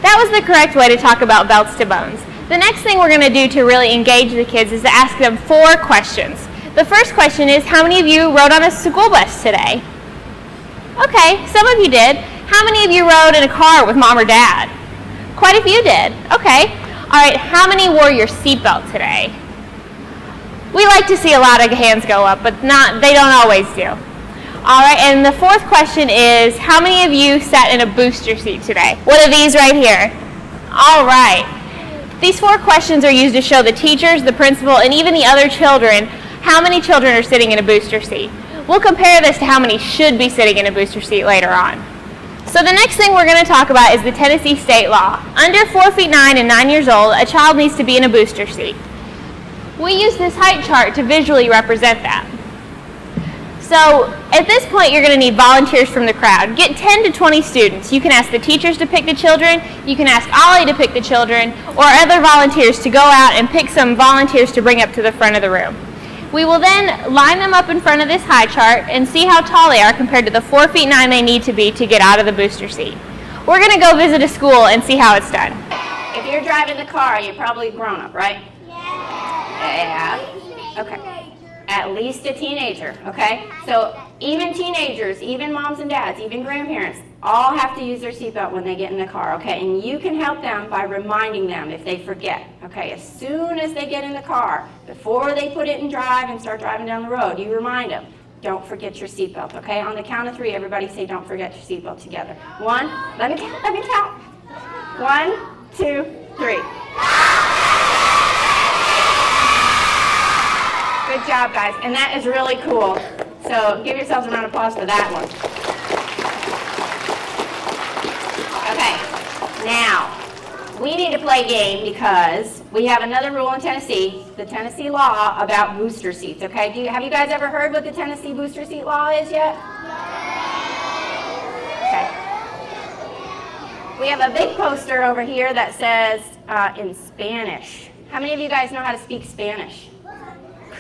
That was the correct way to talk about belts to bones. The next thing we're going to do to really engage the kids is to ask them 4 questions. The first question is, how many of you rode on a school bus today? Okay, some of you did. How many of you rode in a car with mom or dad? Quite a few did. Okay. All right, how many wore your seatbelt today? We like to see a lot of hands go up, but they don't always do. All right, and the 4th question is, how many of you sat in a booster seat today? What are these right here? All right. These 4 questions are used to show the teachers, the principal, and even the other children how many children are sitting in a booster seat. We'll compare this to how many should be sitting in a booster seat later on. So the next thing we're going to talk about is the Tennessee state law. Under 4 feet 9 and 9 years old, a child needs to be in a booster seat. We use this height chart to visually represent that. So at this point, you're going to need volunteers from the crowd. Get 10 to 20 students. You can ask the teachers to pick the children, you can ask Ollie to pick the children, or other volunteers to go out and pick some volunteers to bring up to the front of the room. We will then line them up in front of this high chart and see how tall they are compared to the 4 feet 9 they need to be to get out of the booster seat. We're going to go visit a school and see how it's done. If you're driving the car, you're probably grown up, right? Yeah. Okay. At least a teenager, okay? So even teenagers, even moms and dads, even grandparents, all have to use their seatbelt when they get in the car, okay? And you can help them by reminding them if they forget, okay? As soon as they get in the car, before they put it in drive and start driving down the road, you remind them, don't forget your seatbelt, okay? On the count of 3, everybody say, don't forget your seatbelt together. 1, let me count. 1, 2, 3. Good job, guys, and that is really cool. So give yourselves a round of applause for that one. Okay, now we need to play a game because we have another rule in Tennessee, the Tennessee law about booster seats. Okay, have you guys ever heard what the Tennessee booster seat law is yet? Okay. We have a big poster over here that says in Spanish. How many of you guys know how to speak Spanish?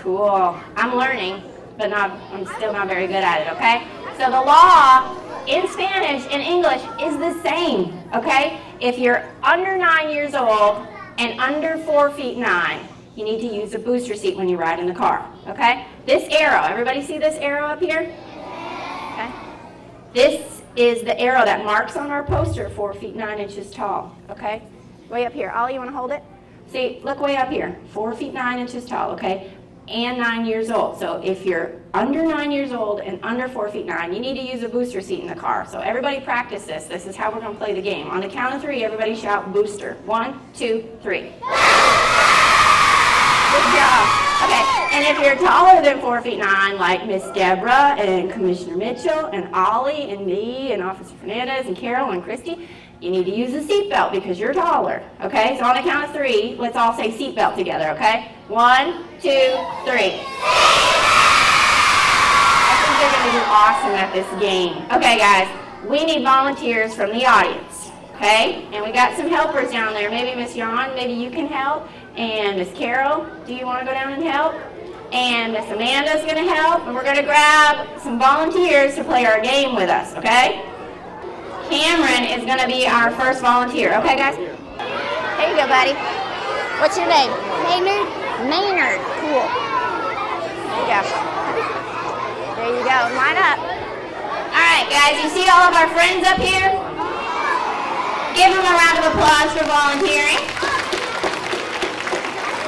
Cool. I'm learning, but I'm still not very good at it, okay? So the law in Spanish and English is the same, okay? If you're under 9 years old and under 4 feet 9, you need to use a booster seat when you ride in the car, okay? This arrow, everybody see this arrow up here? Okay. This is the arrow that marks on our poster 4 feet 9 inches tall, okay? Way up here. Ollie, you want to hold it? See, look way up here. 4 feet 9 inches tall, okay? And 9 years old. So if you're under 9 years old and under 4 feet 9, you need to use a booster seat in the car. So everybody practice this. This is how we're going to play the game. On the count of 3, everybody shout booster. 1, 2, 3. Good job. Okay, and if you're taller than 4 feet 9, like Miss Deborah and Commissioner Mitchell and Ollie and me and Officer Fernandez and Carol and Christy, you need to use a seatbelt because you're taller. Okay, so on the count of 3, let's all say seatbelt together, okay? 1, 2, 3. I think they're going to do awesome at this game. Okay, guys, we need volunteers from the audience, okay? And we got some helpers down there. Maybe Miss Yon, maybe you can help. And Miss Carol, do you want to go down and help? And Miss Amanda's going to help. And we're going to grab some volunteers to play our game with us, okay? Cameron is going to be our first volunteer. Okay, guys? Here you go, buddy. What's your name? Maynard? Maynard. Cool. There you go. There you go. Line up. All right, guys. You see all of our friends up here? Give them a round of applause for volunteering.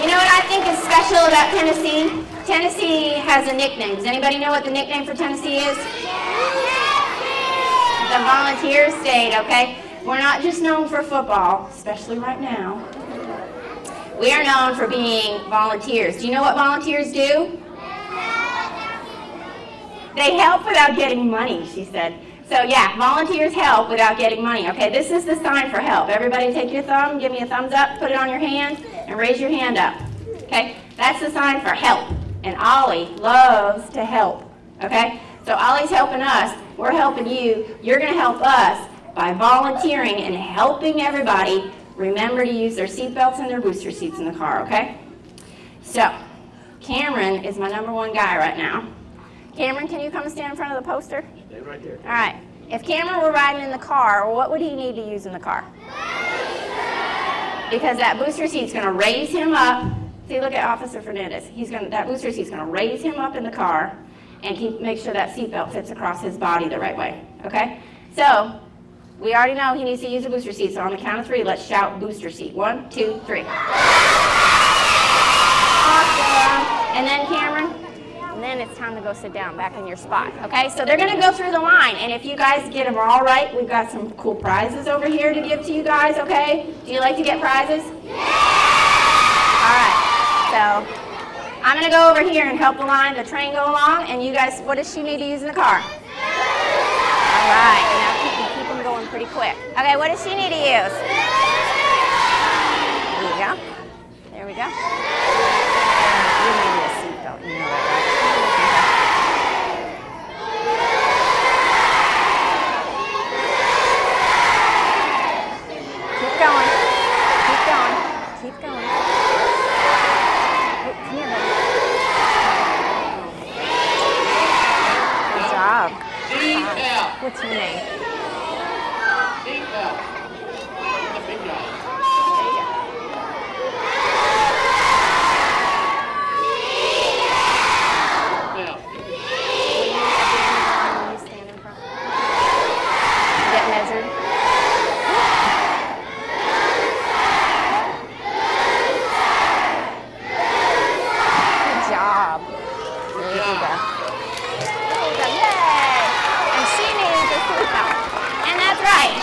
You know what I think is special about Tennessee? Tennessee has a nickname. Does anybody know what the nickname for Tennessee is? The volunteer state, okay? We're not just known for football, especially right now. We are known for being volunteers. Do you know what volunteers do? They help without getting money, she said. So yeah, volunteers help without getting money. Okay, this is the sign for help. Everybody take your thumb, give me a thumbs up, put it on your hand, and raise your hand up. Okay, that's the sign for help. And Ollie loves to help. Okay, so Ollie's helping us. We're helping you. You're going to help us by volunteering and helping everybody remember to use their seatbelts and their booster seats in the car, okay? So, Cameron is my #1 guy right now. Cameron, can you come and stand in front of the poster? Stay right there. All right. If Cameron were riding in the car, what would he need to use in the car? because that booster seat's going to raise him up. See, look at Officer Fernandez. That booster seat's going to raise him up in the car and make sure that seatbelt fits across his body the right way, okay? So, we already know he needs to use a booster seat, so on the count of 3, let's shout booster seat. 1, 2, 3. Awesome. And then Cameron, and then it's time to go sit down back in your spot, okay? So they're gonna go through the line, and if you guys get them all right, we've got some cool prizes over here to give to you guys, okay? Do you like to get prizes? All right, so I'm gonna go over here and help the train go along, and you guys, what does she need to use in the car? All right, now keep them going pretty quick. Okay, what does she need to use? There you go. There we go. You need a seatbelt, you know that, right? Keep going. Keep going. Keep going. Oh, come here, buddy. Good job. What's your name?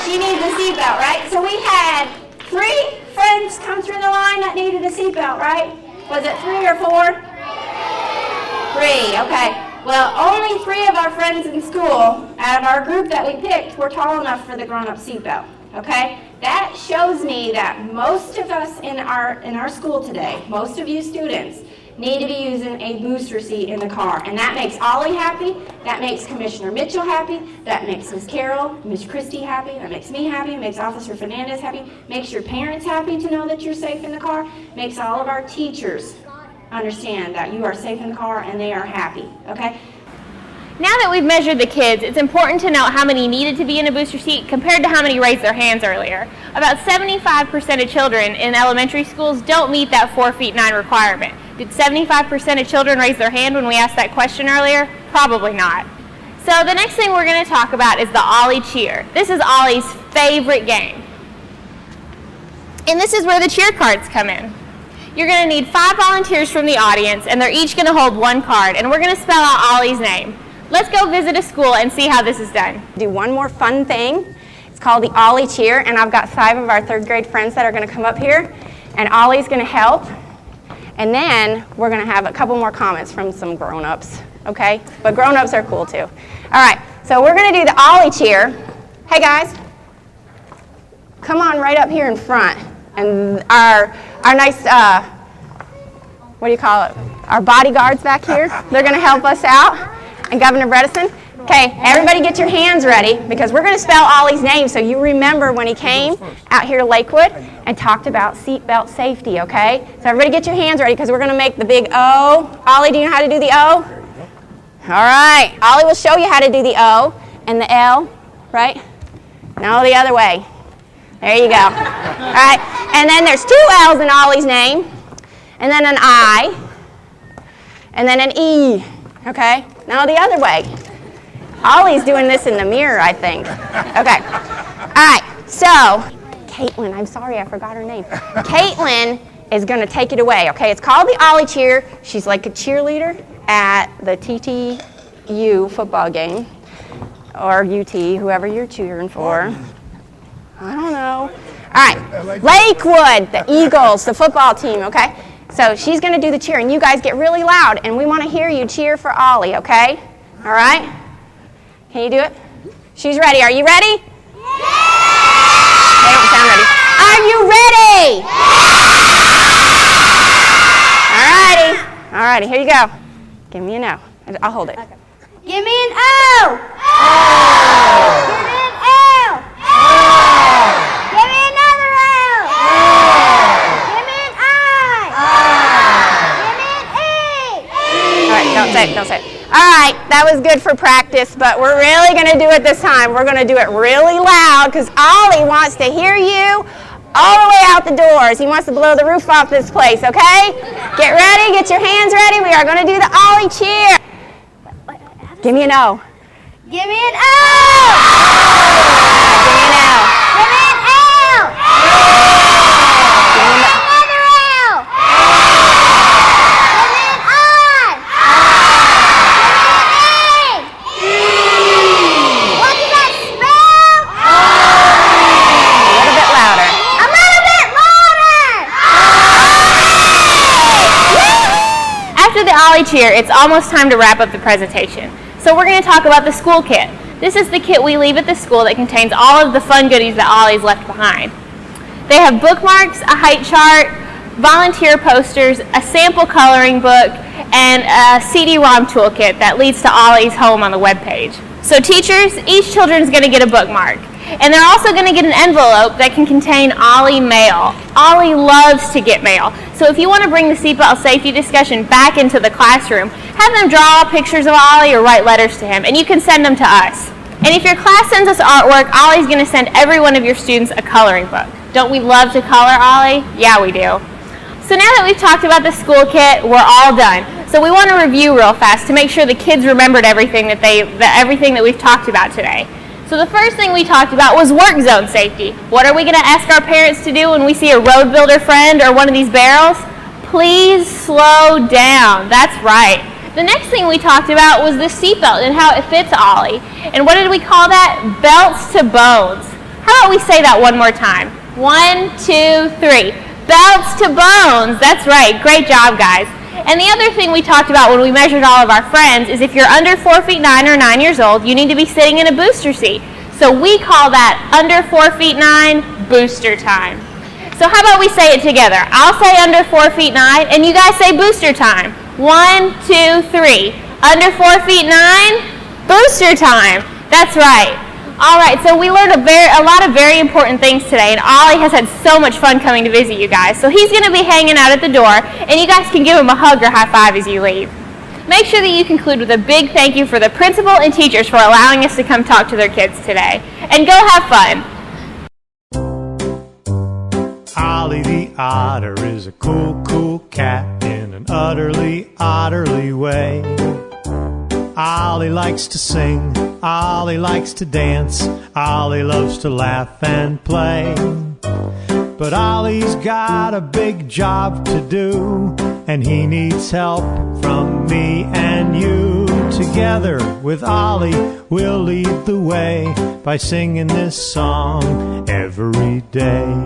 She needs a seatbelt, right? So we had 3 friends come through the line that needed a seatbelt, right? Was it 3 or 4? 3, okay. Well, only 3 of our friends in school, out of our group that we picked, were tall enough for the grown-up seatbelt, okay? That shows me that most of us in our school today, most of you students, need to be using a booster seat in the car. And that makes Ollie happy, that makes Commissioner Mitchell happy, that makes Miss Carol, Miss Christie happy, that makes me happy, makes Officer Fernandez happy, makes your parents happy to know that you're safe in the car, makes all of our teachers understand that you are safe in the car and they are happy, okay? Now that we've measured the kids, it's important to note how many needed to be in a booster seat compared to how many raised their hands earlier. About 75% of children in elementary schools don't meet that 4 feet 9 requirement. Did 75% of children raise their hand when we asked that question earlier? Probably not. So the next thing we're going to talk about is the Ollie cheer. This is Ollie's favorite game. And this is where the cheer cards come in. You're going to need 5 volunteers from the audience, and they're each going to hold 1 card, and we're going to spell out Ollie's name. Let's go visit a school and see how this is done. Do one more fun thing. It's called the Ollie cheer, and I've got 5 of our 3rd grade friends that are going to come up here, and Ollie's going to help. And then we're going to have a couple more comments from some grown-ups, okay? But grown-ups are cool too. All right, so we're going to do the Ollie cheer. Hey guys, come on right up here in front. And our nice, what do you call it? Our bodyguards back here, they're going to help us out. And Governor Bredesen. Okay, everybody get your hands ready because we're going to spell Ollie's name so you remember when he came out here to Lakewood and talked about seatbelt safety, okay? So everybody get your hands ready because we're going to make the big O. Ollie, do you know how to do the O? All right, Ollie will show you how to do the O and the L, right? No, the other way. There you go. All right, and then there's 2 L's in Ollie's name, and then an I, and then an E, okay? Now the other way. Ollie's doing this in the mirror, I think. Okay. All right. So, Caitlin, I'm sorry, I forgot her name. Caitlin is going to take it away, okay? It's called the Ollie cheer. She's like a cheerleader at the TTU football game, or UT, whoever you're cheering for. I don't know. All right. Lakewood, the Eagles, the football team, okay? So she's going to do the cheer, and you guys get really loud, and we want to hear you cheer for Ollie, okay? All right? Can you do it? She's ready. Are you ready? Yeah! They don't sound ready. Are you ready? Yeah! All righty, here you go. Give me an O. I'll hold it. Okay. Give me an O! O! Give me an L! O! Give me another L! O! Give me an I! O! Give me an E! All right, don't say it. All right, that was good for practice, but we're really going to do it this time. We're going to do it really loud because Ollie wants to hear you all the way out the doors. He wants to blow the roof off this place, okay? Get ready, get your hands ready. We are going to do the Ollie cheer. Give me an O. Give me an O! Give me an L. Give me an L! Give me an Another L! Give me an I! Give me an A! What does that spell? A little bit louder. A little bit louder! After the Ollie cheer, it's almost time to wrap up the presentation. So we're going to talk about the school kit. This is the kit we leave at the school that contains all of the fun goodies that Ollie's left behind. They have bookmarks, a height chart, volunteer posters, a sample coloring book, and a CD-ROM toolkit that leads to Ollie's home on the webpage. So teachers, each children's going to get a bookmark. And they're also going to get an envelope that can contain Ollie mail. Ollie loves to get mail. So if you want to bring the seatbelt safety discussion back into the classroom, have them draw pictures of Ollie or write letters to him, and you can send them to us. And if your class sends us artwork, Ollie's going to send every one of your students a coloring book. Don't we love to color, Ollie? Yeah, we do. So now that we've talked about the school kit, we're all done. So we want to review real fast to make sure the kids remembered everything that we've talked about today. So the first thing we talked about was work zone safety. What are we going to ask our parents to do when we see a road builder friend or one of these barrels? Please slow down. That's right. The next thing we talked about was the seatbelt and how it fits Ollie. And what did we call that? Belts to bones. How about we say that one more time? 1, 2, 3. Belts to bones. That's right. Great job, guys. And the other thing we talked about when we measured all of our friends is if you're under 4 feet 9 or 9 years old, you need to be sitting in a booster seat. So we call that under 4 feet 9 booster time. So how about we say it together? I'll say under 4 feet 9 and you guys say booster time. 1, 2, 3. Under 4 feet 9, booster time. That's right. All right, so we learned a lot of very important things today, and Ollie has had so much fun coming to visit you guys. So he's going to be hanging out at the door, and you guys can give him a hug or high five as you leave. Make sure that you conclude with a big thank you for the principal and teachers for allowing us to come talk to their kids today. And go have fun. Ollie the otter is a cool, cool cat in an utterly, otterly way. Ollie likes to sing, Ollie likes to dance, Ollie loves to laugh and play. But Ollie's got a big job to do, and he needs help from me and you. Together with Ollie, we'll lead the way by singing this song every day.